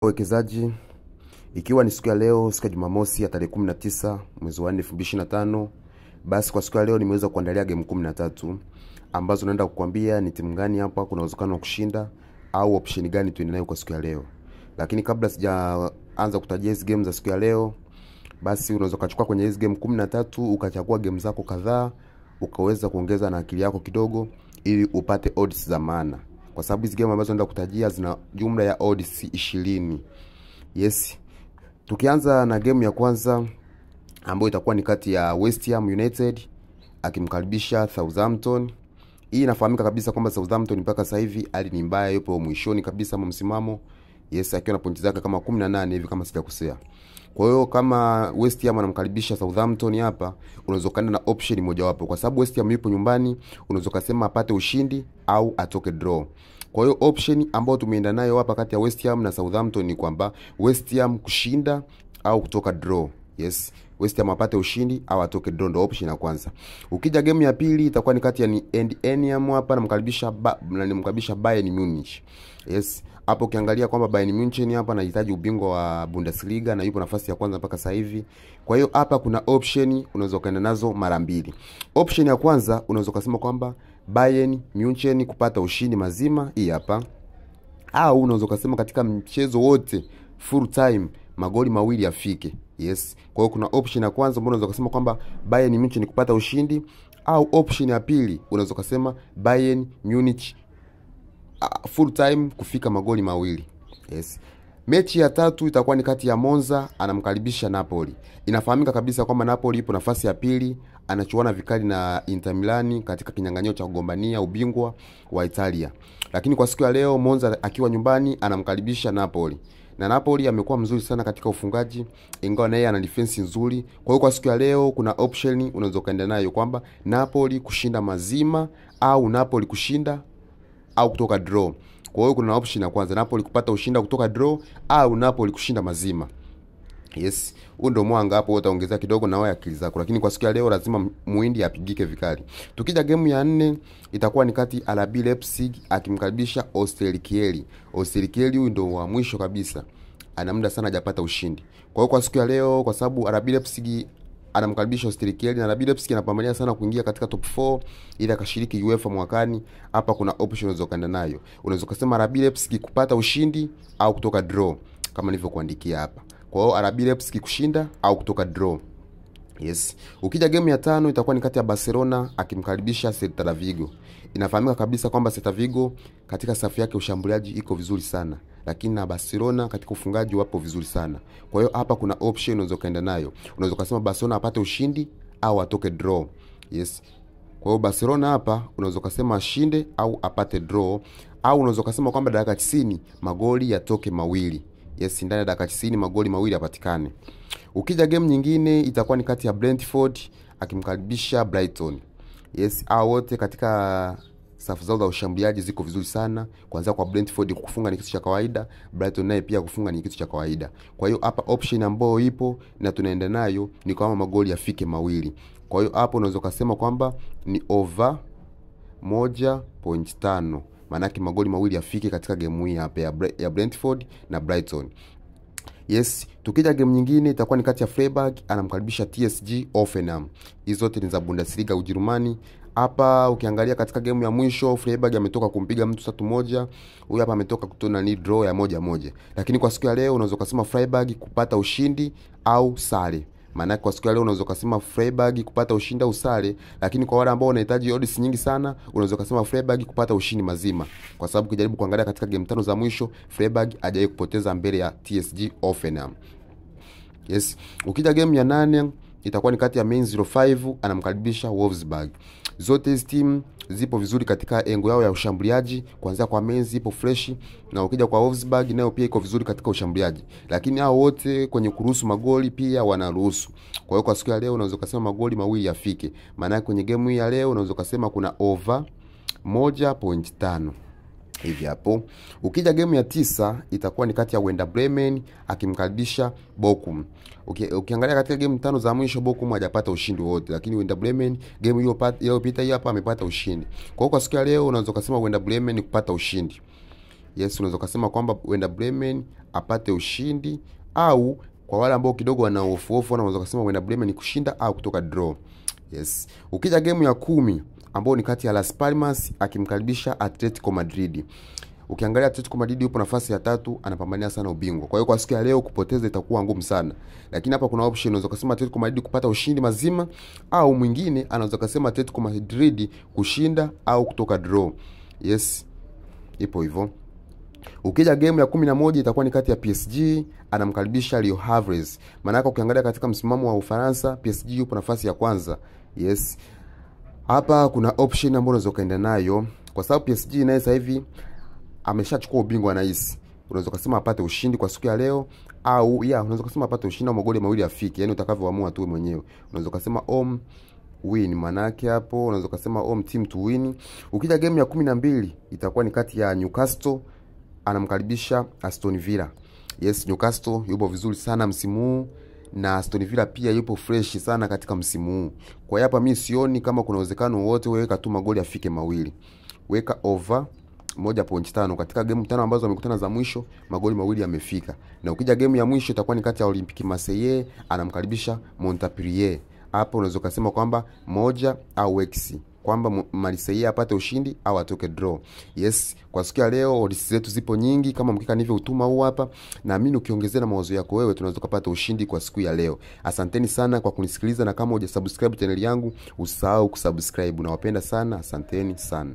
Wawekezaji, ikiwa ni siku ya leo, siku ya Jumamosi ya tarehe 19 mwezi wa 4 2025, basi kwa siku ya leo nimeweza kuandalia game 13 ambazo naenda kukuambia ni timu gani hapa kuna uwezekano wa kushinda au option gani tuende nayo kwa siku ya leo. Lakini kabla sijaanza kutajia hizo game za siku ya leo, basi unaweza kuchukua kwenye hizo game 13 ukachagua game zako kadhaa, ukaweza kuongeza na akili yako kidogo ili upate odds za maana. Kwa sababu hizo game ambazo naenda kutajia zina jumla ya odds 20. Yes. Tukianza na game ya kwanza ambayo itakuwa ni kati ya West Ham United akimkaribisha Southampton. Hii inafahamika kabisa kwamba Southampton mpaka sasa hivi hali ni mbaya, yupo mwishoni kabisa msimamo. Yes, akiwa na pointi zake kama 18 hivi kama sijakosea. Kwa hiyo kama West Ham anamkaribisha Southampton hapa, unaweza kaenda na option moja wapo. Kwa sababu West Ham yupo nyumbani, unaweza kusema apate ushindi au atoke draw. Kwa hiyo option ambayo tumeenda nayo hapa kati ya West Ham na Southampton ni kwamba West Ham kushinda au kutoka draw. Yes, West Ham apate ushindi au atoke draw, ndio option ya kwanza. Ukija game ya pili itakuwa ni kati ya Endienium hapa namkaribisha Bayern Munich. Yes, hapo ukiangalia kwamba Bayern Munich hapa anahitaji ubingwa wa Bundesliga na yupo nafasi ya kwanza mpaka sasa hivi. Kwa hiyo hapa kuna option unaweza kaenda nazo mara mbili. Option ya kwanza unaweza kusema kwamba Bayern Munich kupata ushindi mazima, hii hapa. Au unaweza kusema katika mchezo wote full time magoli mawili yafike. Yes. Kwa hiyo kuna option ya kwanza ambayo unaweza kusema kwamba Bayern Munich kupata ushindi, au option ya pili unaweza kusema Bayern Munich full time kufika magoli mawili. Yes. Mechi ya tatu itakuwa ni kati ya Monza anamkaribisha Napoli. Inafahamika kabisa kwamba Napoli ipo nafasi ya pili, anachuana vikali na Inter Milan katika kinyang'anyiro cha kugombania ubingwa wa Italia. Lakini kwa siku ya leo Monza akiwa nyumbani anamkaribisha Napoli. Na Napoli amekuwa mzuri sana katika ufungaji, ingawa naye ana defense nzuri. Kwa hiyo kwa siku ya leo kuna option unaweza kaenda nayo kwamba Napoli kushinda mazima au Napoli kushinda au kutoka draw. Kwa hiyo kuna option ya kwanza, Napoli kupata ushindi kutoka draw au Napoli kushinda mazima. Yes, huo ndio mwanga hapo, utaongeza kidogo na wewe akili zako, lakini kwa siku ya leo lazima muhindi apigike vikali. Tukija game ya 4 itakuwa ni kati RB Leipzig akimkaribisha Osterkieli. Osterkieli huyu ndio wa mwisho kabisa, ana muda sana hajapata ushindi. Kwa hiyo kwa siku ya leo, kwa sababu RB Leipzig anamkaribisha Osterkieli na RB Leipzig anapambania sana kuingia katika top 4 ili akashiriki UEFA mwakani, hapa kuna option unaweza kaenda nayo. Unaweza kusema RB Leipzig kupata ushindi au kutoka draw kama nilivyokuandikia hapa. Kwa hiyo RB Leipzig kushinda au kutoka draw. Yes. Ukija game ya 5 itakuwa ni kati ya Barcelona akimkaribisha Celta Vigo. Inafahamika kabisa kwamba Celta Vigo katika safu yake ushambuliaji iko vizuri sana, lakini na Barcelona katika ufungaji wapo vizuri sana. Kwa hiyo hapa kuna option unaweza kaenda nayo. Unaweza kusema Barcelona apate ushindi au atoke draw. Yes. Kwa hiyo Barcelona hapa unaweza kusema ashinde au apate draw, au unaweza kusema kwamba dakika 90 magoli yatoke mawili. Yes, ndani ya dakika 90 magoli mawili yapatikane. Ukija game nyingine itakuwa ni kati ya Brentford akimkaribisha Brighton. Yes, hao wote katika safu zao za ushambuliaji ziko vizuri sana. Kwanza kwa Brentford kufunga ni kitu cha kawaida, Brighton naye pia kufunga ni kitu cha kawaida. Kwa hiyo hapa option ambayo ipo na tunaenda nayo ni kama magoli yafike mawili. Kwa hiyo hapo unaweza kusema kwamba ni over 1.5. Maana magoli mawili yafike katika game hii hapa ya Brentford na Brighton. Yes, tukija game nyingine itakuwa ni kati ya Freiburg anamkaribisha TSG Hoffenheim. Hizo zote ni za Bundesliga Ujerumani. Hapa ukiangalia katika game ya mwisho Freiburg ametoka kumpiga mtu 3-1. Huyu hapa ametoka kutona ni draw ya 1-1. Lakini kwa siku ya leo unaweza kusema Freiburg kupata ushindi au sare. Maana kwa siku ya leo unaweza kusema Freiburg kupata ushindi au sare, lakini kwa wale ambao wanahitaji odds nyingi sana unaweza kusema Freiburg kupata ushindi mazima. Kwa sababu ukijaribu kuangalia katika game 5 za mwisho Freiburg hajawahi kupoteza mbele ya TSG Hoffenheim. Yes, ukija game ya 8 itakuwa ni kati ya Mainz 05 anamkaribisha Wolfsburg. Zote hizi timu zipo vizuri katika engo yao ya ushambuliaji. Kuanzia kwa Mainz ipo fresh, na ukija kwa Wolfsburg nayo pia iko vizuri katika ushambuliaji. Lakini hao wote kwenye kuruhusu magoli pia wanaruhusu. Kwa hiyo kwa siku ya leo unaweza kusema magoli mawili yafike. Maana kwenye game hii ya leo unaweza kusema kuna over 1.5. hivi hapo. Ukija game ya 9 itakuwa ni kati ya Werder Bremen akimkaribisha Bochum. Ukiangalia katika game 5 za mwisho Bochum hajapata ushindi wote, lakini Werder Bremen game hiyo pita hii hapa amepata ushindi. Kwa hiyo kwa siku ya leo unaweza kusema Werder Bremen kupata ushindi. Yes, unaweza kusema kwamba Werder Bremen apate ushindi, au kwa wale ambao kidogo wana hofu unaweza kusema Werder Bremen kushinda au kutoka draw. Yes. Ukija game ya 10 ambao ni kati ya Las Palmas akimkaribisha Atletico Madrid. Ukiangalia Atletico Madrid yupo nafasi ya 3, anapambania sana ubingwa. Kwa hiyo kwa siku ya leo kupoteza itakuwa ngumu sana. Lakini hapa kuna option, unaweza kusema Atletico Madrid kupata ushindi mazima, au mwingine anaweza kusema Atletico Madrid kushinda au kutoka draw. Yes. Ipo hivyo. Ukija game ya 11 itakuwa ni kati ya PSG anamkaribisha Lyon Havre. Maana yake ukiangalia katika msimamo wa Ufaransa, PSG yupo nafasi ya kwanza. Yes. Hapa kuna option ambayo unaweza kaenda nayo kwa sababu PSG naye sasa hivi ameshachukua ubingwa na hisi. Unaweza kusema apate ushindi kwa siku ya leo, au unaweza kusema apate ushindi au magoli mawili afike, yani utakavyoamua tu mwenyewe. Unaweza kusema win, manake hapo unaweza kusema team to win. Ukija game ya 12 itakuwa ni kati ya Newcastle anamkaribisha Aston Villa. Yes, Newcastle yupo vizuri sana msimu huu na Aston Villa pia yupo fresh sana katika msimu huu. Kwa hapa mimi sioni kama kuna uwezekano wote, weka tu magoli afike mawili. Weka over 1.5 katika game 5 ambazo wamekutana za mwisho, magoli mawili yamefika. Na ukija game ya mwisho itakuwa ni kati ya Olympique Marseille anamkaribisha Montpellier. Hapo unaweza kusema kwamba moja au x, kwamba Marseille apate ushindi au atoke draw. Yes, kwa siku ya leo odds zetu zipo nyingi kama mkika nivyo utuma huu hapa, na mimi ukiongezea na mawazo yako wewe tunaweza kupata ushindi kwa siku ya leo. Asanteni sana kwa kunisikiliza, na kama hujasubscribe channel yangu usahau kusubscribe. Nawapenda sana, asanteni sana.